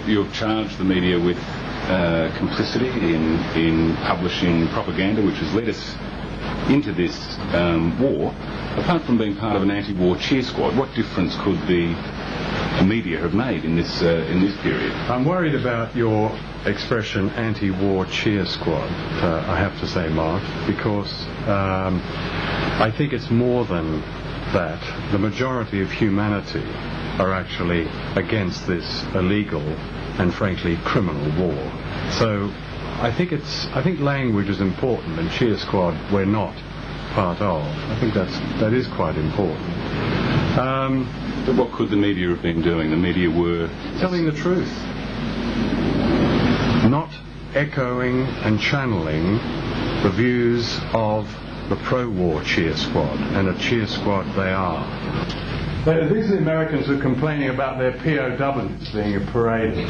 you've charged the media with complicity in publishing propaganda, which has led us into this war. Apart from being part of an anti-war cheer squad, what difference could the media have made in this period? I'm worried about your expression anti-war cheer squad, I have to say, Mark, because I think it's more than that. The majority of humanity are actually against this illegal and frankly criminal war. So I think language is important, and cheer squad we're not part of. I think that is quite important. But what could the media have been doing? The media were telling the truth, not echoing and channeling the views of the pro-war cheer squad, and a cheer squad they are. These are the Americans who are complaining about their POWs being paraded.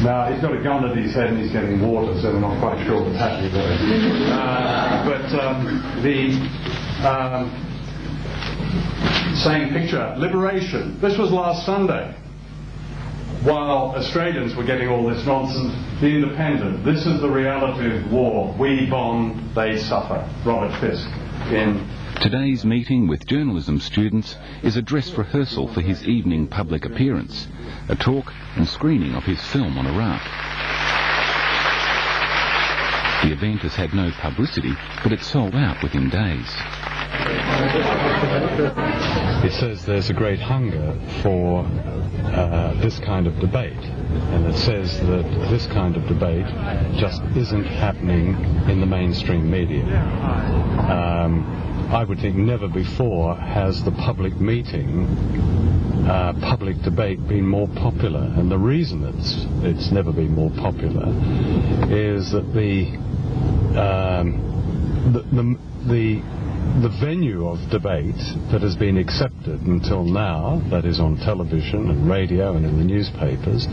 Now, he's got a gun at his head and he's getting water, so we're not quite sure what's happening there. Same picture, liberation. This was last Sunday. While Australians were getting all this nonsense, the Independent. This is the reality of war. We bomb, they suffer. Robert Fisk in... Today's meeting with journalism students is a dress rehearsal for his evening public appearance, a talk and screening of his film on Iraq. The event has had no publicity, but it sold out within days. It says there's a great hunger for this kind of debate, and it says that this kind of debate just isn't happening in the mainstream media. I would think never before has the public meeting, public debate been more popular, and the reason it's never been more popular is that the venue of debate that has been accepted until now, that is on television and radio and in the newspapers,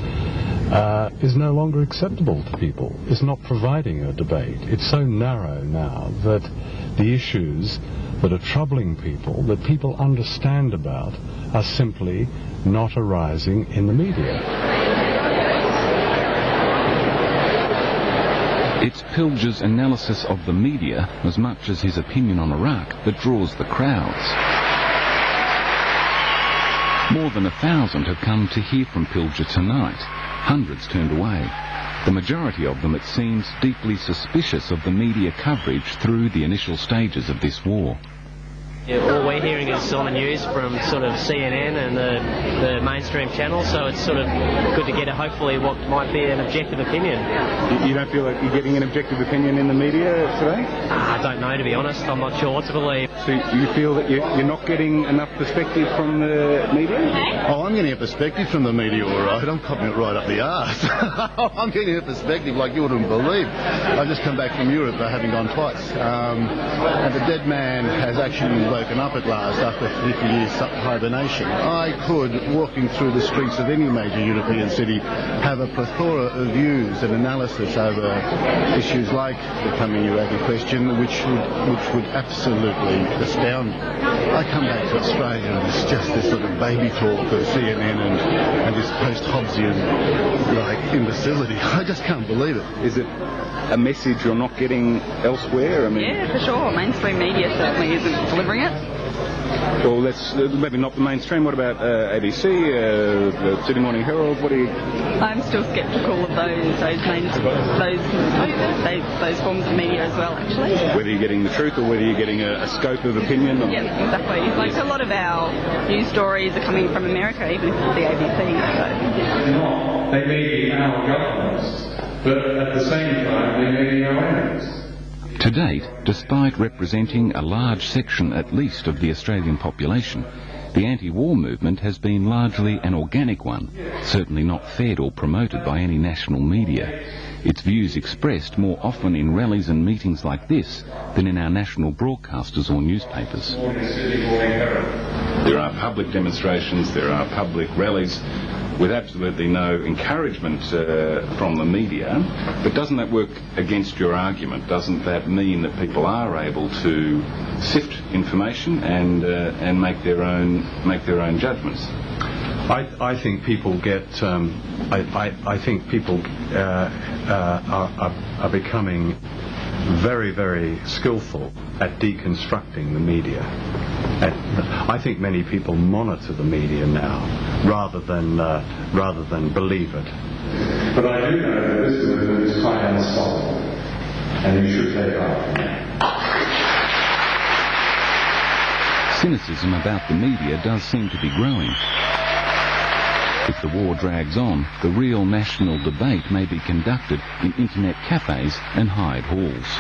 is no longer acceptable to people. It's not providing a debate. It's so narrow now that the issues that are troubling people, that people understand about, are simply not arising in the media. It's Pilger's analysis of the media, as much as his opinion on Iraq, that draws the crowds. More than 1,000 have come to hear from Pilger tonight. Hundreds turned away. The majority of them, it seems, deeply suspicious of the media coverage through the initial stages of this war. Yeah, all we're hearing is on the news from sort of CNN and the mainstream channels, so it's sort of good to get hopefully what might be an objective opinion. You don't feel like you're getting an objective opinion in the media today? I don't know, to be honest. I'm not sure what to believe. So you feel that you're not getting enough perspective from the media? Oh, I'm getting a perspective from the media, all right. I'm copping it right up the arse. I'm getting a perspective like you wouldn't believe. I've just come back from Europe, having gone twice. And the dead man has actually woken up at last after 50 years hibernation. I could, walking through the streets of any major European city, have a plethora of views and analysis over issues like the coming Iraqi question, which would absolutely astound me. I come back to Australia and it's just this sort of baby talk of CNN and this post-Hobbesian imbecility. I just can't believe it. Is it a message you're not getting elsewhere? I mean, yeah, for sure. Mainstream media certainly isn't delivering it. Well, let's maybe not the mainstream. What about ABC, the Sydney Morning Herald? What do you? I'm still sceptical of those forms of media as well, actually. Whether you're getting the truth or whether you're getting a scope of opinion. Yeah, exactly. Like a lot of our news stories are coming from America, even if it's the ABC. So. They may be our governments, but at the same time they may be our enemies. To date, despite representing a large section at least of the Australian population, the anti-war movement has been largely an organic one, certainly not fed or promoted by any national media. Its views expressed more often in rallies and meetings like this than in our national broadcasters or newspapers. There are public demonstrations, there are public rallies, with absolutely no encouragement from the media. But doesn't that work against your argument? Doesn't that mean that people are able to sift information and make their own judgments? I think people get. I think people are becoming very, very skillful at deconstructing the media. I think many people monitor the media now rather than believe it. But I do know that this movement is quite unstoppable, and you should take part. Cynicism about the media does seem to be growing. If the war drags on, the real national debate may be conducted in internet cafes and hired halls.